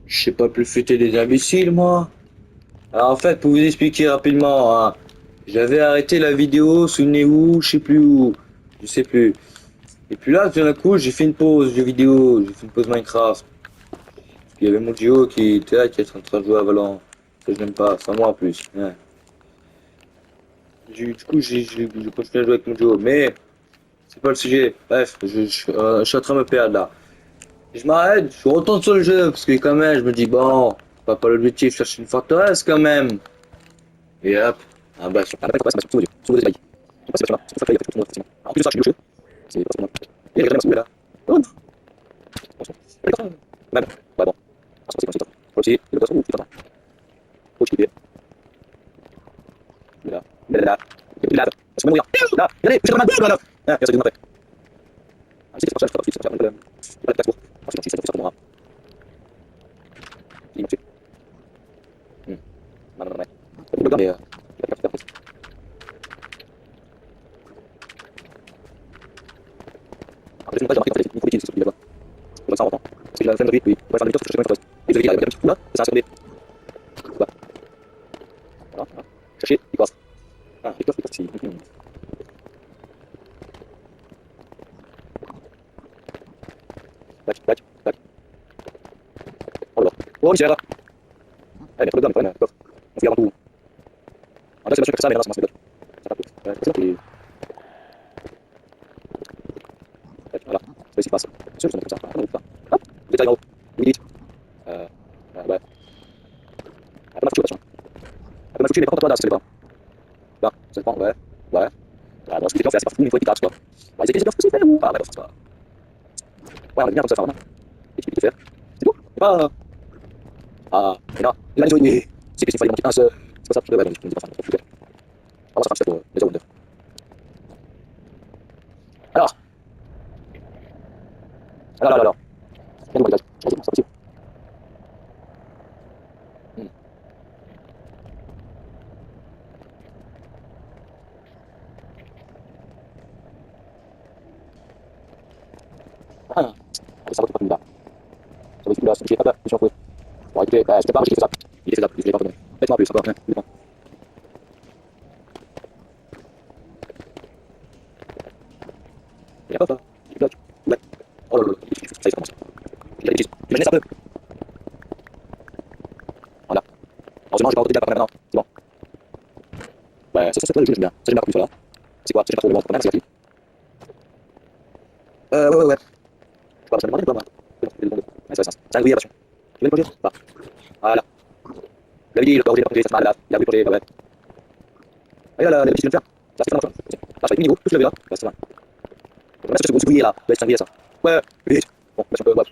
Je sais pas plus fêter des imbéciles, moi. Alors, en fait, pour vous expliquer rapidement, hein, j'avais arrêté la vidéo, souvenez-vous, je sais plus où, je sais plus. Et puis là, tout d'un coup, j'ai fait une pause de vidéo, j'ai fait une pause Minecraft. Il y avait mon duo qui était là, qui était en train de jouer à Valorant. Ça, je n'aime pas, c'est à moi en plus. Ouais. Du coup, j'ai continué à jouer avec mon duo, mais c'est pas le sujet. Bref, je suis en train de me perdre là. Je m'arrête, je retourne sur le jeu, parce que quand même, je me dis, bon, pas l'objectif, chercher une forteresse quand même. Et hop, un bâche. Ah, d'accord, c'est sur le détail. Je sais pas si c'est ça, c'est ça, en plus de ça, je suis le jeu. C'est pas ce et les règlements là. Oh, d'accord. Même, ouais, bon. C'est comme ça. Aussi, le poisson, putain. Oh, je t'ai là, là. Là, c'est bon, regarde. Là, allez, c'est comme un deux, là. Ah, c'est une après. Ah, c'est pour ça, je sais pas, il y a pas de casse. Ah, c'est ça pour moi. Il m'a tué. Non, non, non, non. Mais, après, je m'en vais, il faut utiliser ce qu'il y a là. On va s'en rendre. Parce que j'ai la flemme de vie, oui. On va faire des tours, je sais pas quoi. Et je vais y aller, là, c'est un second. Là. Voilà, voilà. Chercher, il passe. Ah, il passe ici. Tac, tac, tac. Oh là. Oh, Michel. Eh, mais trop de dames, quand même. On se garde en tout. En fait, c'est machin que ça, mais là, c'est bloc. Ça va tout. C'est bon, tac, voilà. C'est ici, passe. C'est comme ça. Hop, détail en haut. Limite. Ouais. Après, ma foutu, après, ma foutu, mais pas contre toi, là, c'est pas. Là, ça dépend, ouais. Ouais. Bon, ce que j'ai fait, c'est pas fou, mais il faut être picard, quoi. Ouais, c'est bien ce que c'est fait, ou? Ah, ouais, c'est pas. Ouais, on est bien comme ça, vraiment. Et tu peux tout faire. C'est beau. C'est pas. Ah, mais là, il va les joigner. C'est qu'il fallait monter un seul. C'est pas ça, je devrais, donc, je ne dis pas ça, je vais. Alors, ça marche pour les secondes. Alors, alors. Quel est le je pense, c'est possible. Ah, ça va pas plus là. Ça va plus là, c'est pas là, je suis en fouet. Bon, écoutez, je sais pas, je fais ça. Il est faisable, je l'ai pas fait. Faites-moi plus, encore, il dépend. Il y a pas ça. Il bloque. Ouais. Oh là là, ça y est, ça commence. Il a des imaginez ça un peu. Voilà. Heureusement, je vais pas en côté de la maintenant. C'est bon. Ouais, ça, c'est pas le jeu, j'aime bien. Ça, j'aime bien plus, voilà. C'est quoi? C'est pas trop le bon, c'est qui? Ouais. Je sais pas, ça me demande quoi, moi. Ouais, c'est un gruyère, attention. Tu veux le projet? Bah. Voilà. La vie, le projet, ça se mal là. Il a vu le projet, ouais. Ah, là, la vie, tu veux le faire? Ça, c'est pas mal, ça. Ah, je fais niveau, tout se lever là. Ouais, c'est vrai. On a ce gros gruyère là. Ouais, c'est un gruyère, ça. Ouais, vite. Bon, bah, si on peut, ouais.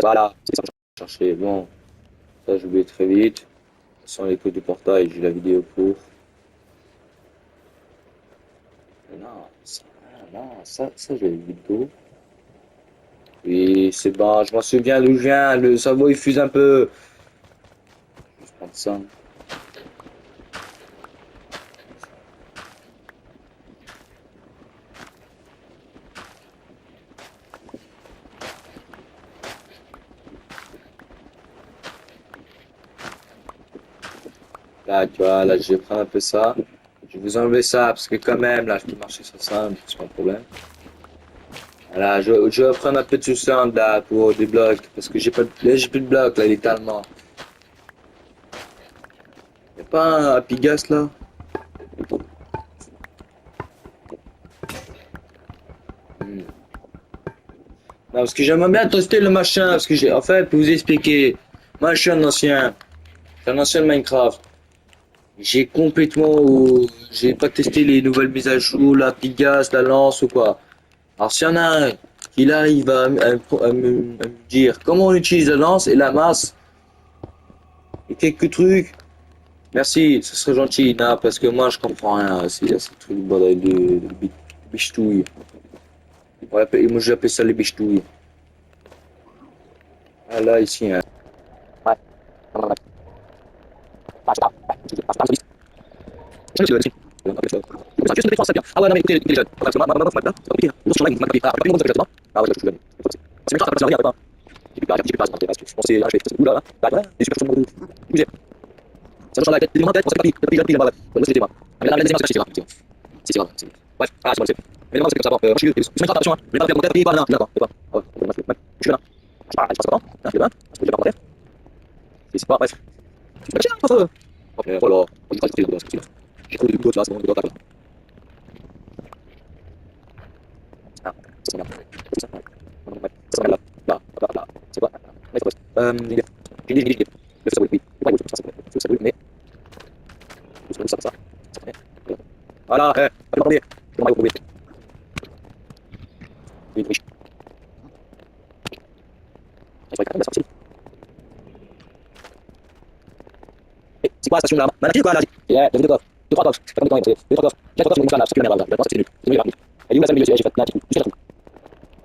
Voilà. C'est ça, chercher. Bon, ça, je vais très vite. Sans l'écho du portail, j'ai la vidéo pour. Non, ça, j'ai la vidéo. Oui, c'est bon, je m'en souviens d'où je viens, le cerveau il fuse un peu. Je vais prendre ça. Là, tu vois, là, je vais prendre un peu ça. Je vais vous enlever ça, parce que quand même, là, je peux marcher sur ça, c'est pas un problème. Voilà, je vais prendre un peu de sous là, pour des blocs, parce que j'ai pas de, là, j'ai plus de blocs, là, littéralement. Y'a pas un Pigas, là? Non, parce que j'aimerais bien tester le machin, parce que j'ai, en fait, pour vous expliquer, moi, je suis un ancien de Minecraft. J'ai complètement, j'ai pas testé les nouvelles mises à jour, la Pigas, la lance ou quoi. Alors s'il y en a un qui là, il va à me dire comment on utilise la lance et la masse et quelques trucs, merci, ce serait gentil. Non, parce que moi je comprends rien, c'est ce truc de bordel de bichetouille. Moi j'appelle ça les bichetouilles. Ah là, ici, hein. Ouais. Ah, je sais pas. Je sais pas. Ça juste une défense, ça bien. Ah ouais, non, mais écoutez, les jeunes. Parce que c'est compliqué. Hein. Nous, sur la ligne, ah, pas une bonne exactement. Ah ouais, je suis jeune. C'est une carte, ça peut servir, pas. Bah, j'ai pas, c'est parce que je pensais, là, je fais, oula, là, des super choses, bougez. Ça change la tête, des moments de tête, c'est pas pire, moi, c'était moi. Mais là, c'est grave, c'est grave. Bref, ah, c'est bon, c'est. Mais non, c'est comme ça, bon, moi, je suis attention, hein. Je vais pas faire mon tête, pas là, d'accord, d'accord. Ouais, je suis là. Je passe pas, je suis là, je vais pas mon tête. C'est pas, bref. Je suis pas cher, ok, voilà, je vais pas le j'ai trouvé du boulot, tu vois, c'est bon, je dois pas. Ah, c'est ça, c'est ça. Ça là, là, c'est quoi? J'ai le sabot, oui, pas le ça, c'est le sabot, mais ça. Voilà, allez, parler. Je vais m'arrêter. Oui, oui. Je vais quand même sortir. C'est quoi la station là? Manager quoi là? Yeah, deux trois dogs. C'est pas comme deux trois dogs. J'ai trois dogs, c'est une là, c'est une merde là. C'est nul. C'est nul. Elle est où la 5 milieu? J'ai fait là, j'ai fait.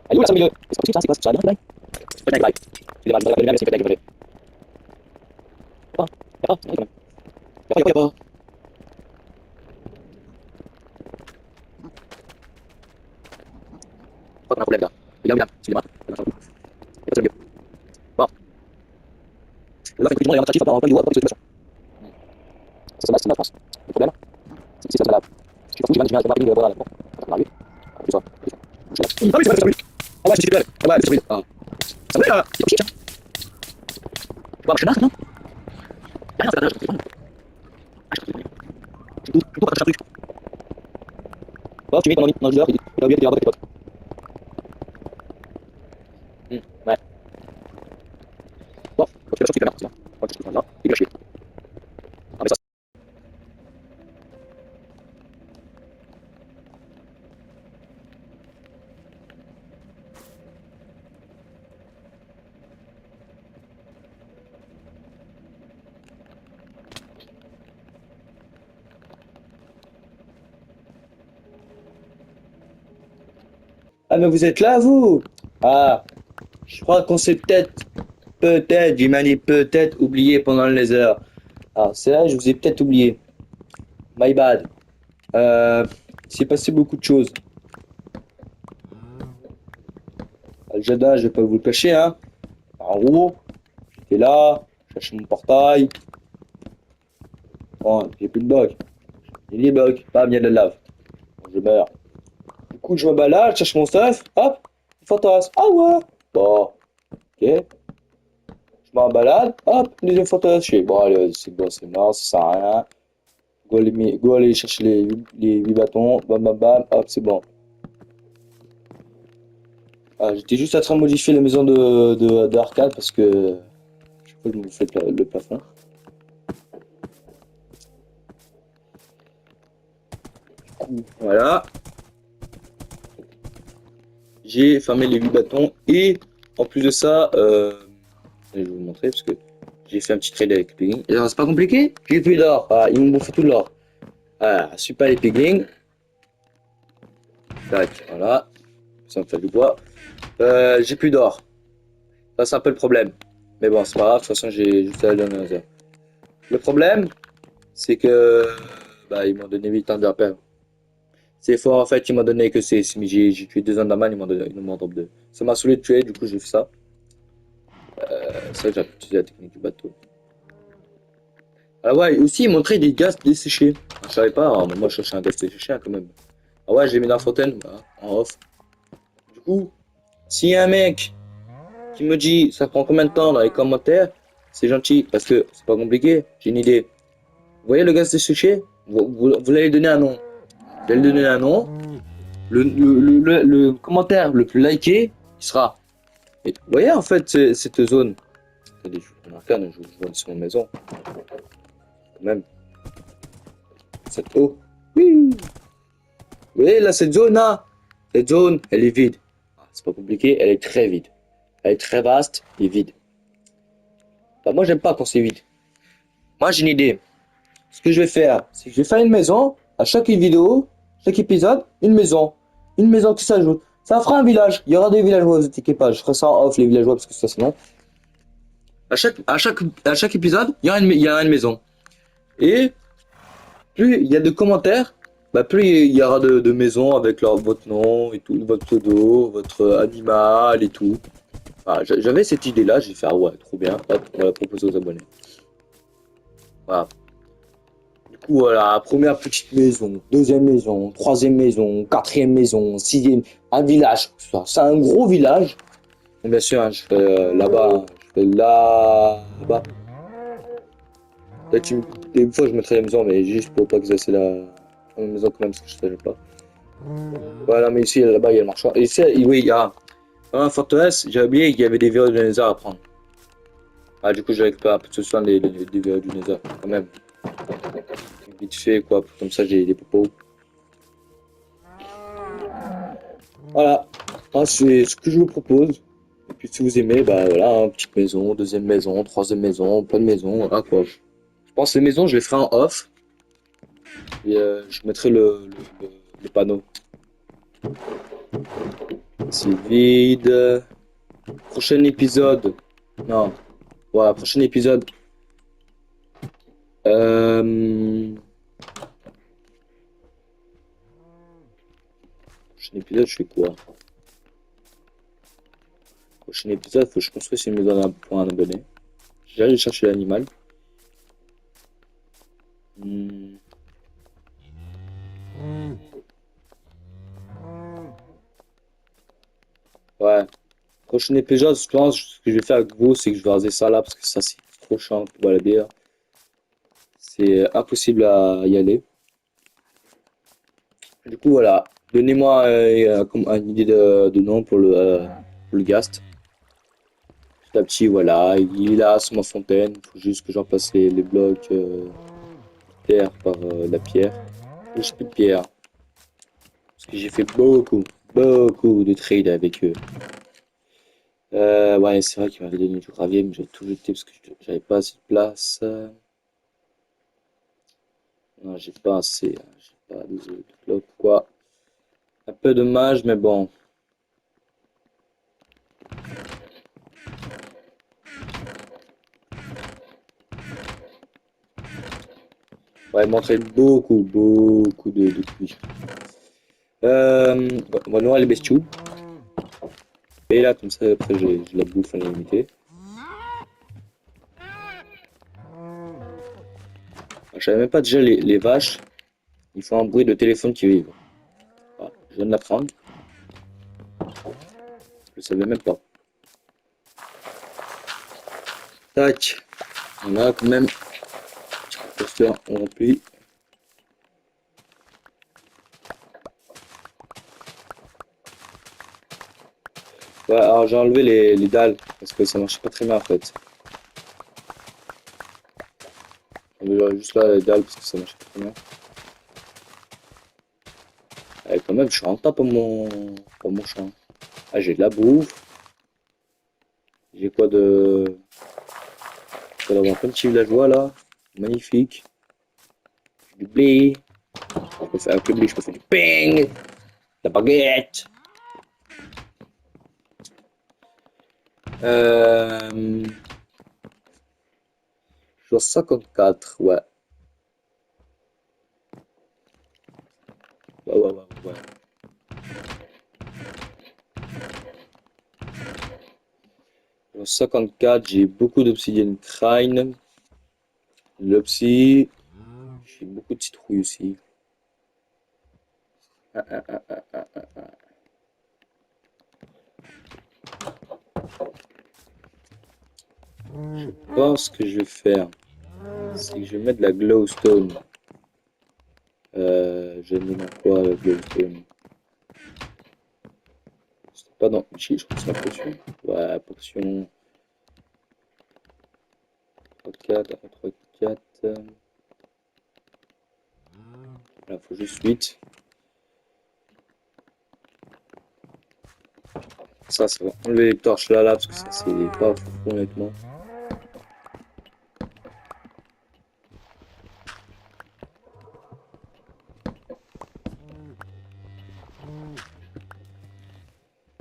Elle est où la 5 milieu? C'est quoi ça? C'est bien, c'est pas grave. C'est des balles, c'est pas grave. Pas, pas, quand même. Pas. Pas de problème là. Il a, c'est mal. C'est mieux. Bon. Là, il faut que je me regarde pas du web, c'est la France. Le problème, c'est que ça là. Je suis fou, j'ai mal de voilà. Bon, ça arrive. C'est ça. Ah oui, c'est vrai. Ah ouais, c'est super. Ah ouais, c'est vrai. Ah. Ça va là. C'est tiens. Bon, je suis là, non? Rien à faire là, je comprends. Ah, je comprends. Je dois pas truc. Bon, tu mets ton ami dans le joueur, il a oublié de dire avec tes potes. Ouais. Bon, je vais sortir la c'est bon. Moi, je suis là, il va chier. Ah, mais ça. Ah, mais vous êtes là, vous? Ah, je crois qu'on s'est j'ai mal dit peut-être oublié pendant les heures. Ah, c'est là, je vous ai peut-être oublié. My bad. Il s'est passé beaucoup de choses. Al Jada, je vais pas vous le cacher, hein. En gros, j'étais là, je cherchais mon portail. Bon, j'ai plus de bug. J'ai les bugs, bam, il y a de la lave. Bon, je meurs. Du coup, je me balade, je cherche mon stuff, hop, une fantasme. Ah ouais, bon, ok. Je m'en balade, hop, une deuxième fantasme. Je fais, bon, allez, c'est bon, c'est mort, ça sert à rien. Go aller chercher les 8 bâtons, bam bam bam, hop, c'est bon. Ah, j'étais juste en train de modifier la maison d'arcade parce que je sais pas, je me fais le plafond. Voilà, j'ai fermé les 8 bâtons et en plus de ça, je vais vous montrer parce que j'ai fait un petit trade avec les piglings. Alors c'est pas compliqué, j'ai plus d'or, ah, ils m'ont bouffé tout l'or. Ah, super les piglings. Tac, voilà, ça me fait du bois. J'ai plus d'or. Ça c'est un peu le problème. Mais bon, c'est pas grave, de toute façon j'ai juste à aller dans les heures. Le problème, c'est que bah, ils m'ont donné 8 ans de repère. C'est fort en fait, ils m'ont donné que c'est. J'ai tué 2 Underman, ils m'ont drop 2. Ça m'a saoulé de tuer, du coup j'ai fait ça. Ça j'ai utilisé la technique du bateau. Ah ouais, aussi ils montraient des gaz desséchés. Je savais pas, hein, mais moi je cherchais un gaz desséché hein, quand même. Ah ouais, j'ai mis dans la fontaine, bah, en off. Du coup, s'il y a un mec qui me dit ça prend combien de temps dans les commentaires, c'est gentil parce que c'est pas compliqué, j'ai une idée. Vous voyez le gaz desséché? Vous allez donner un nom. Vous allez donner un nom. Le commentaire le plus liké, il sera. Et vous voyez en fait cette zone. Attendez, je vous regarde, je vois sur ma maison. Quand même. Cette eau. Oui. Vous voyez là, cette zone là. Cette zone, elle est vide. C'est pas compliqué, elle est très vide. Elle est très vaste et vide. Bah, moi, j'aime pas quand c'est vide. Moi, j'ai une idée. Ce que je vais faire, c'est que je vais faire une maison. À chaque vidéo, chaque épisode, une maison. Une maison qui s'ajoute. Ça fera un village. Il y aura des villageois, vous inquiétez pas. Je ferai ça en off, les villageois, parce que ça, sinon. À chaque épisode, il y aura une maison. Et plus il y a de commentaires, bah plus il y aura de maisons avec votre nom et tout, votre pseudo, votre animal et tout. Ah, j'avais cette idée-là, j'ai fait, ah ouais, trop bien, hop, on va la proposer aux abonnés. Voilà. Du coup, voilà, première petite maison, deuxième maison, troisième maison, quatrième maison, sixième, un village. C'est un gros village. Bon, bien sûr, hein, je fais là-bas, hein, je fais là-bas. Peut-être des fois, je mettrai la maison, mais juste pour pas exercer la maison quand même, parce que je ne pas. Voilà, mais ici, là-bas, il y a le marchand. Et ici, oui, il y a dans la forteresse, j'ai oublié qu'il y avait des verres de Nether à prendre. Ah, du coup, je récupère un peu de ce soin des verres du Nether, quand même. Vite fait, quoi, comme ça, j'ai des popos. Voilà, ah, c'est ce que je vous propose. Et puis, si vous aimez, bah voilà, hein, petite maison, deuxième maison, troisième maison, plein de maisons, voilà quoi. Je pense que les maisons, je les ferai en off. Et je mettrai le panneau. C'est vide. Prochain épisode. Non. Voilà, prochain épisode. Euh... Prochain épisode, je fais quoi? Prochain épisode, faut que je construise une maison pour un abonné. J'allais chercher l'animal. Hmm, ouais. Prochain épisode, je pense, ce que je vais faire avec vous, c'est que je vais raser ça là, parce que ça, c'est trop chiant pour balader, là. C'est impossible à y aller. Du coup, voilà. Donnez-moi une idée de nom pour le Ghast. Petit à petit, voilà. Il est là, c'est ma fontaine. Il faut juste que j'en remplace les blocs terre par la pierre. J'ai plus de pierre. Parce que j'ai fait beaucoup de trades avec eux. Ouais, c'est vrai qu'il m'avait donné du gravier, mais j'ai tout jeté parce que j'avais pas assez de place. Non, j'ai pas assez. J'ai pas de blocs, quoi. Un peu dommage, mais bon. Ouais, il manquerait beaucoup de cuir. On va nourrir les bestiaux. Et là, comme ça, après, j'ai la bouffe à limiter. Je savais même pas déjà les vaches. Ils font un bruit de téléphone qui vibre. Ah, je viens de l'apprendre. Je savais même pas. Tac. On a quand même un poster rempli. Ouais, alors j'ai enlevé les dalles parce que ça marchait pas très bien en fait. J'aurais juste là les dalles parce que ça marchait pas très bien. Et quand même, je suis rentable pour mon champ. Ah, j'ai de la bouffe. J'ai quoi de. Je vais avoir plein de petits villageois là. Magnifique. Du blé. Je peux faire avec le blé, je peux faire du ping. La baguette. Euh. Je suis 54, ouais. Ouais. 54, j'ai beaucoup d'obsidienne crine. L'obsi. J'ai beaucoup de citrouilles aussi. Je pense que je vais faire, c'est que je vais mettre de la glowstone. Je vais mettre dans quoi la glowstone? C'était pas dans Uchi, je crois que c'est la potion. Ouais, potion 3-4, 3-4. Là, faut juste 8. Ça va enlever les torches là, parce que ça, c'est pas fou, honnêtement.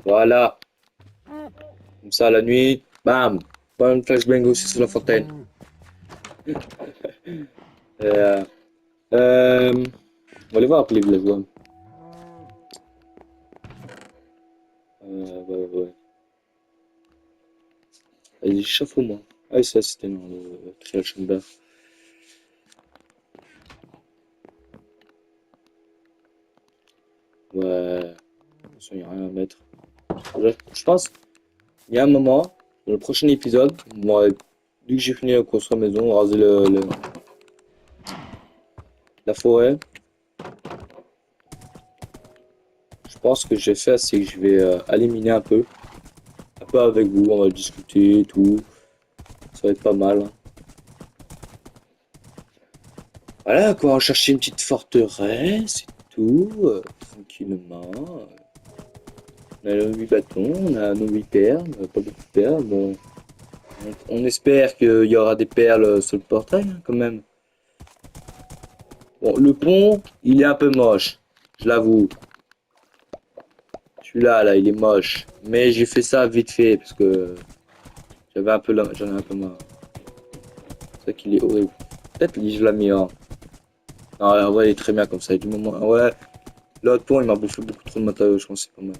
Voilà. Comme ça, la nuit, bam. Bonne flashbang aussi sur la fontaine. Euh, on va aller voir après les villageois. Ouais. Les échauffements. Ah, ça, c'était dans le Trial Chamber. Ouais. Il n'y a rien à mettre. Je pense, il y a un moment, dans le prochain épisode, moi, dès que j'ai fini de construire la maison, raser la forêt, je pense que je vais faire, c'est que je vais éliminer un peu avec vous, on va discuter et tout. Ça va être pas mal, hein. Voilà, quoi, on va chercher une petite forteresse et tout, tranquillement. On a nos 8 bâtons, on a nos 8 perles, pas beaucoup de perles, bon. On espère qu'il y aura des perles sur le portail, hein, quand même. Bon, le pont, il est un peu moche, je l'avoue. Celui-là, là, il est moche. Mais j'ai fait ça vite fait, parce que j'en ai un peu marre. C'est ça qu'il est horrible. Peut-être que je l'ai mis en... Non, en vrai, il est très bien comme ça. Du moment... Ouais, l'autre pont, il m'a bouffé beaucoup trop de matériaux, je pense que c'est pas mal.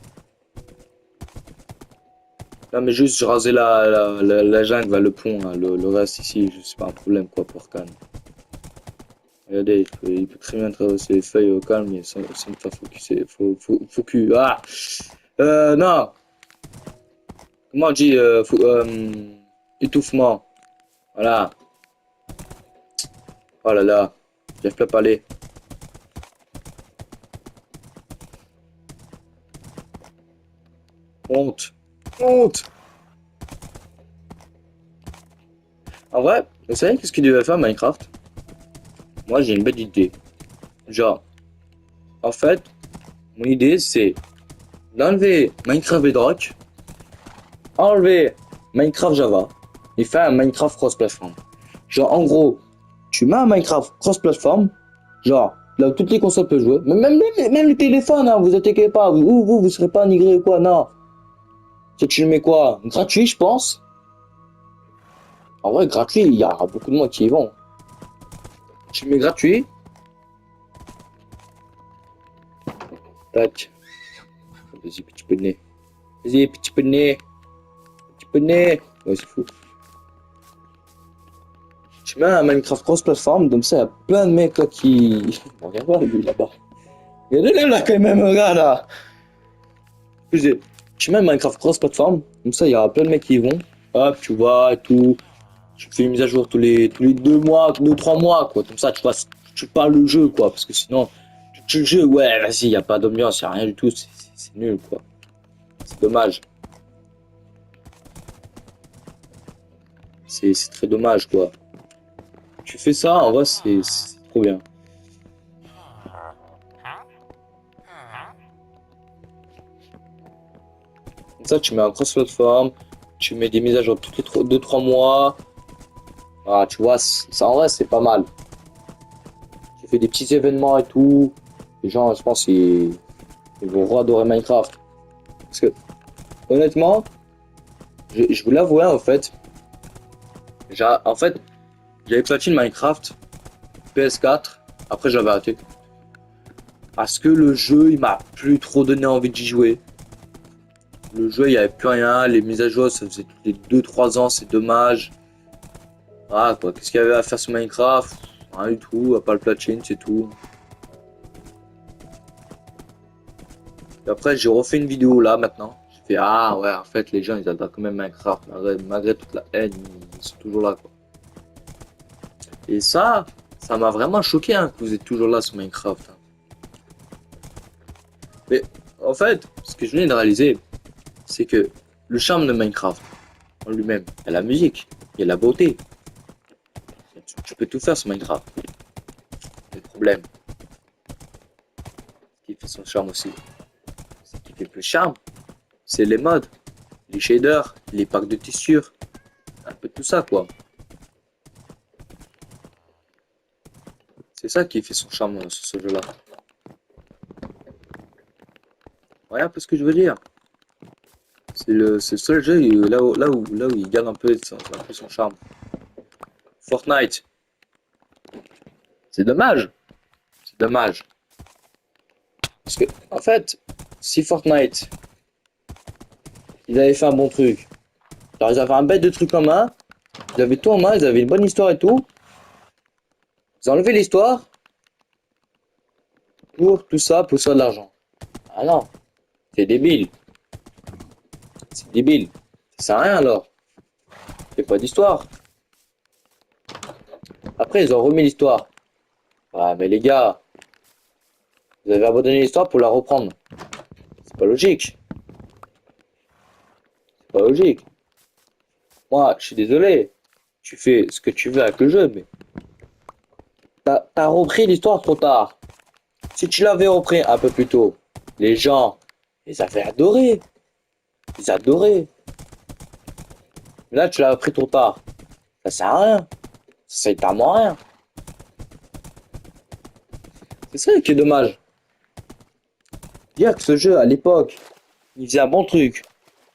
Non, mais juste, je rasais la jungle vers le pont, hein. Le reste ici, c'est pas un problème, quoi, pour calme. Regardez, il peut très bien traverser les feuilles au calme, mais sans me faire focuser. Focus. Ah! Non! Comment on dit, étouffement. Voilà. Oh là là. J'arrive pas à parler. Honte. Honte. En vrai, vous savez qu'est-ce qu'il devait faire Minecraft? Moi, j'ai une belle idée. Genre, en fait, mon idée, c'est d'enlever Minecraft Bedrock, enlever Minecraft Java, et faire un Minecraft cross-platform. Genre, en gros, tu mets un Minecraft cross-platform, genre, là où toutes les consoles peuvent jouer, même les téléphones, hein, vous inquiétez pas, vous serez pas nigré ou quoi, non. Si tu le mets quoi? Gratuit, je pense. En vrai, gratuit, il y a beaucoup de monde qui y vont. Tu le mets gratuit. Tac. Vas-y, petit peu de nez. Vas-y, petit peu de nez. Petit peu de nez. Ouais, c'est fou. Tu mets un Minecraft cross-platform, comme ça, il y a plein de mecs là qui... Bon, regarde là, lui, là-bas. Regardez là, quand même, regarde là. Excusez. Tu mets un Minecraft cross-platform, comme ça, il y aura plein de mecs qui y vont. Hop, tu vois, et tout. Tu fais une mise à jour tous les 2 mois, 2, 3 mois, quoi. Comme ça, tu vois, tu parles le jeu, quoi. Parce que sinon, tu tues le jeu, ouais, vas-y, y a pas d'ambiance, y a rien du tout, c'est nul, quoi. C'est dommage. C'est très dommage, quoi. Tu fais ça, en vrai, c'est trop bien. Comme ça, tu mets un cross-platform, tu mets des mises à jour toutes les 2, 3 mois. Ah, tu vois, ça, en vrai, c'est pas mal. Tu fais des petits événements et tout. Les gens, je pense, ils vont adorer Minecraft. Parce que, honnêtement, je vous l'avoue, en fait, en fait, j'avais platine Minecraft, PS4, après j'avais arrêté. Parce que le jeu, il m'a plus trop donné envie d'y jouer. Le jeu, il n'y avait plus rien, les mises à jour, ça faisait tous les 2, 3 ans, c'est dommage. Ah quoi, qu'est-ce qu'il y avait à faire sur Minecraft? Rien du tout, à part le platine, c'est tout. Et après, j'ai refait une vidéo là maintenant. J'ai fait, ah ouais, en fait, les gens, ils adorent quand même Minecraft, malgré toute la haine, ils sont toujours là, quoi. Et ça m'a vraiment choqué, hein, que vous êtes toujours là sur Minecraft, hein. Mais en fait, ce que je venais de réaliser, c'est que le charme de Minecraft en lui-même, il y a la musique, il y a la beauté. Tu peux tout faire sur Minecraft. Le problème, ce qui fait son charme aussi, ce qui fait le charme, c'est les mods, les shaders, les packs de textures, un peu tout ça, quoi. C'est ça qui fait son charme sur ce jeu-là. Voilà un peu ce que je veux dire. C'est le seul jeu là où il garde un peu son charme. Fortnite. C'est dommage. C'est dommage. Parce que, en fait, si Fortnite, ils avaient fait un bon truc, Alors, ils avaient un bête de trucs en main. Ils avaient tout en main, ils avaient une bonne histoire et tout. Ils ont enlevé l'histoire pour tout ça, pour ça de l'argent. Ah non, c'est débile. C'est débile. Ça sert à rien alors. C'est pas d'histoire. Après, ils ont remis l'histoire. Ouais, mais les gars, vous avez abandonné l'histoire pour la reprendre. C'est pas logique. C'est pas logique. Moi, je suis désolé. Tu fais ce que tu veux avec le jeu, mais t'as repris l'histoire trop tard. Si tu l'avais repris un peu plus tôt, les gens, ils avaient adoré. Ils adoraient. Mais là, tu l'as appris trop tard. Ça sert à rien. Ça sert tellement à rien. C'est ça qui est dommage. Dire que ce jeu, à l'époque, il faisait un bon truc.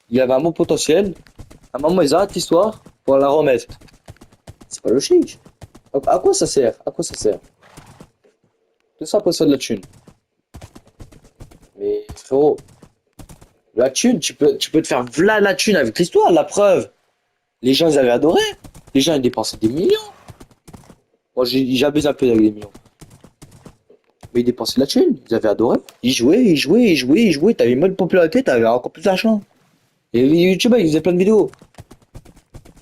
Il avait un bon potentiel. À un moment, ils arrêtent l'histoire pour la remettre. C'est pas logique. À quoi ça sert? À quoi ça sert? Tout ça pour ça de la thune. Mais frérot, la thune, tu peux te faire v'là la thune avec l'histoire, la preuve. Les gens, ils avaient adoré. Les gens, ils dépensaient des millions. Moi, j'abuse un peu avec des millions. Mais ils dépensaient de la thune. Ils avaient adoré. Ils jouaient, ils jouaient, ils jouaient, ils jouaient. T'avais une bonne popularité, t'avais encore plus d'argent. Et les youtubeurs, ils faisaient plein de vidéos.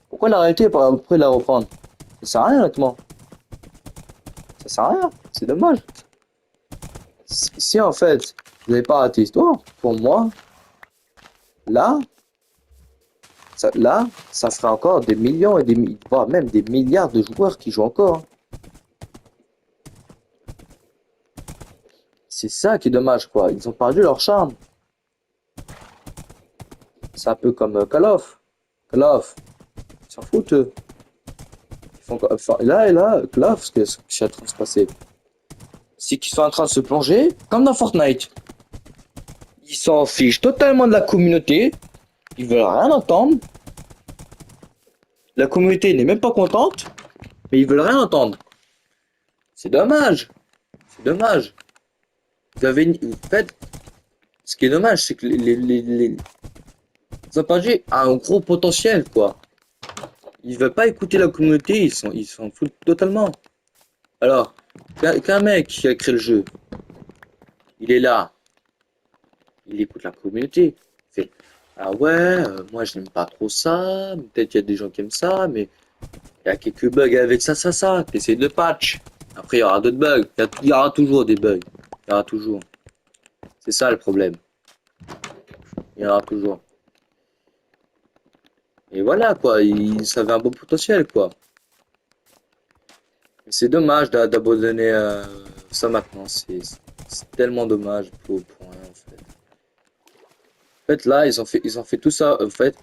Pourquoi l'arrêter après la reprendre? Ça sert à rien, honnêtement. Ça sert à rien. C'est dommage. Si en fait, vous n'avez pas raté l'histoire, pour moi, là, ça ferait encore des millions et voire même des milliards de joueurs qui jouent encore. C'est ça qui est dommage, quoi. Ils ont perdu leur charme. C'est un peu comme Call of. Call of, ils s'en foutent, eux. Enfin, là, Call of, ce qui est en train de se passer, c'est qu'ils sont en train de se plonger, comme dans Fortnite. Ils s'en fichent totalement de la communauté. Ils veulent rien entendre. La communauté n'est même pas contente, mais ils veulent rien entendre. C'est dommage. C'est dommage. Vous avez en fait, ce qui est dommage, c'est que les Zapager a un gros potentiel, quoi. Ils veulent pas écouter la communauté, ils s'en foutent totalement. Alors, qu'un mec qui a créé le jeu, il est là, il écoute la communauté. Il fait, ah ouais, moi je n'aime pas trop ça, peut-être qu'il y a des gens qui aiment ça, mais il y a quelques bugs avec ça, t'essaies de patch. Après, il y aura d'autres bugs, il y aura toujours des bugs, il y aura toujours. C'est ça le problème, il y en aura toujours. Et voilà, quoi, ça avait un bon potentiel, quoi. C'est dommage d'abandonner ça maintenant. C'est tellement dommage pour rien en fait. En fait là ils ont fait tout ça en fait.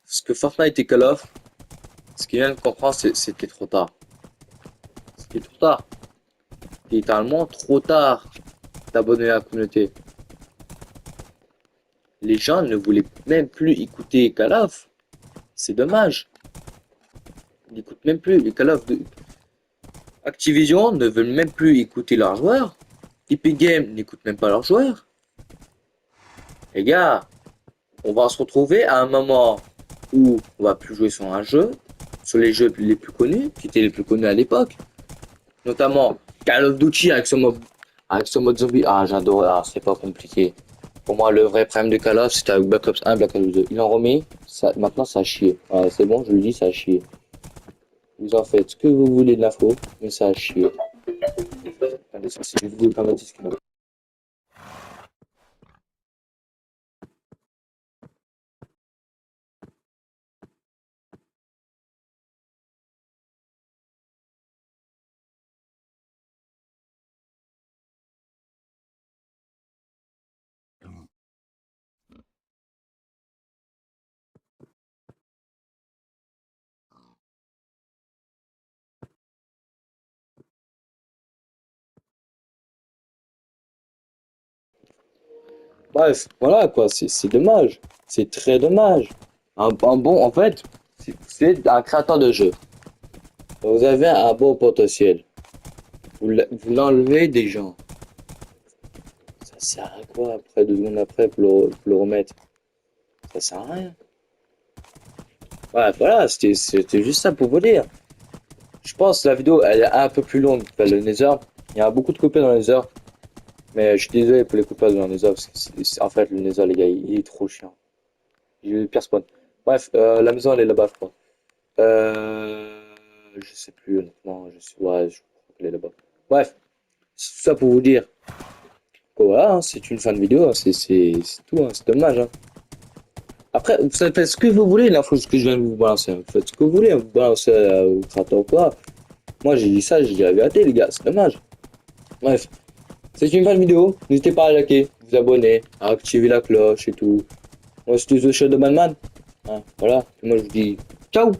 Ce que Fortnite et Call of, ce qu'ils viennent de comprendre c'était trop tard. C'était trop tard. Littéralement trop tard d'abandonner la communauté. Les gens ne voulaient même plus écouter Call of. C'est dommage. Ils n'écoutent même plus les Call of de Activision ne veulent même plus écouter leurs joueurs. Epic Games n'écoute même pas leurs joueurs. Les gars, on va se retrouver à un moment où on va plus jouer sur un jeu, sur les jeux les plus connus, qui étaient les plus connus à l'époque, notamment Call of Duty avec son mode zombie. Ah, j'adore, ah, c'est pas compliqué. Pour moi, le vrai problème de Call of, c'était avec Black Ops 1, Black Ops 2. Ils l'ont remis, ça, maintenant ça a chié. Ouais, c'est bon, je le dis, ça a chié. Vous en faites ce que vous voulez de l'info, mais ça a chié. Allez, ça, c'est une vidéo comme un disque. Bref, voilà quoi, c'est dommage. C'est très dommage. Un bon, en fait, c'est un créateur de jeu. Vous avez un bon potentiel. Vous l'enlevez des gens. Ça sert à quoi après, 2 secondes après, pour le remettre? Ça sert à rien. Ouais, voilà, c'était juste ça pour vous dire. Je pense que la vidéo, elle est un peu plus longue que le Nether. Il y a beaucoup de copains dans le Nether. Mais je suis désolé pour les copains dans le Nether, parce que en fait, le Nether, les gars, il est trop chiant. J'ai eu le pire spawn. Bref, la maison, elle est là-bas, je crois. Je sais plus, honnêtement. Ouais, je crois qu'elle est là-bas. Bref, c'est tout ça pour vous dire. Voilà, hein, c'est une fin de vidéo, hein, c'est tout, hein, c'est dommage. Hein. Après, vous faites ce que vous voulez, l'info que je viens de vous balancer. Vous faites ce que vous voulez, vous balancez au créateur ou quoi. Moi, j'ai dit ça, j'ai dit la vérité, les gars, c'est dommage. Bref, c'est une fin de vidéo. N'hésitez pas à liker, vous abonner, à activer la cloche et tout. Moi, c'était The Shadow Man. Hein, voilà, et moi, je vous dis ciao!